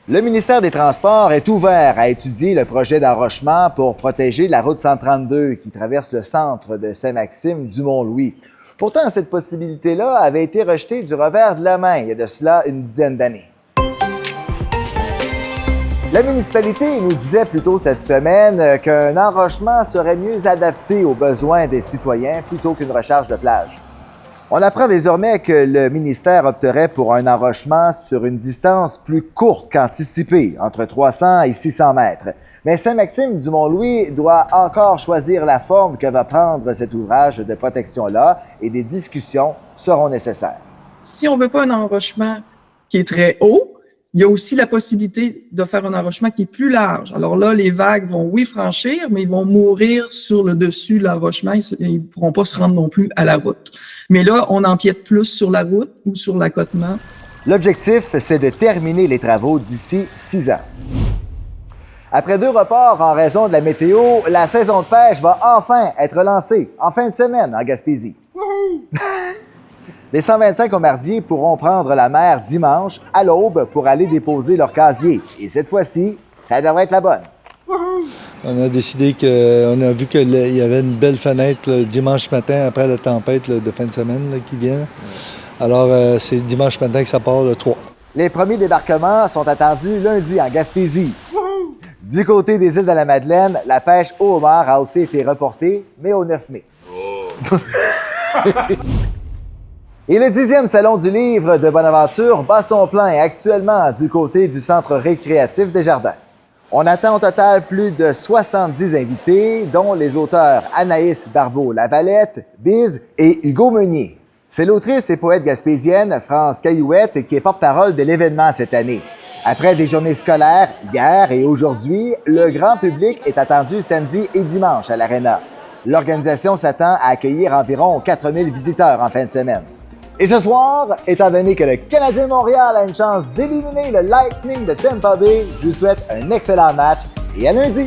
Le ministère des Transports est ouvert à étudier le projet d'enrochement pour protéger la route 132 qui traverse le centre de Saint-Maxime du Mont-Louis. Pourtant, cette possibilité-là avait été rejetée du revers de la main il y a de cela une dizaine d'années. La municipalité nous disait plus tôt cette semaine qu'un enrochement serait mieux adapté aux besoins des citoyens plutôt qu'une recharge de plage. On apprend désormais que le ministère opterait pour un enrochement sur une distance plus courte qu'anticipée, entre 300 et 600 mètres. Mais Saint-Maxime du Mont-Louis doit encore choisir la forme que va prendre cet ouvrage de protection-là et des discussions seront nécessaires. Si on ne veut pas un enrochement qui est très haut, il y a aussi la possibilité de faire un enrochement qui est plus large. Alors là, les vagues vont, oui, franchir, mais ils vont mourir sur le dessus de l'enrochement. Ils ne pourront pas se rendre non plus à la route. Mais là, on empiète plus sur la route ou sur l'accotement. L'objectif, c'est de terminer les travaux d'ici 6 ans. Après 2 reports en raison de la météo, la saison de pêche va enfin être lancée en fin de semaine en Gaspésie. Les 125 homardiers pourront prendre la mer dimanche à l'aube pour aller déposer leur casier. Et cette fois-ci, ça devrait être la bonne. On a décidé qu'on a vu qu'il y avait une belle fenêtre là, dimanche matin après la tempête là, de fin de semaine là, qui vient. Alors, c'est dimanche matin que ça part le 3. Les premiers débarquements sont attendus lundi en Gaspésie. Du côté des îles de la Madeleine, la pêche au homard a aussi été reportée, mais au 9 mai. Et le 10e Salon du livre de Bonaventure bat son plein actuellement du côté du centre récréatif des Jardins. On attend au total plus de 70 invités, dont les auteurs Anaïs Barbeau-Lavalette, Biz et Hugo Meunier. C'est l'autrice et poète gaspésienne France Caillouette qui est porte-parole de l'événement cette année. Après des journées scolaires, hier et aujourd'hui, le grand public est attendu samedi et dimanche à l'Arena. L'organisation s'attend à accueillir environ 4000 visiteurs en fin de semaine. Et ce soir, étant donné que le Canadien Montréal a une chance d'éliminer le Lightning de Tampa Bay, je vous souhaite un excellent match et à lundi!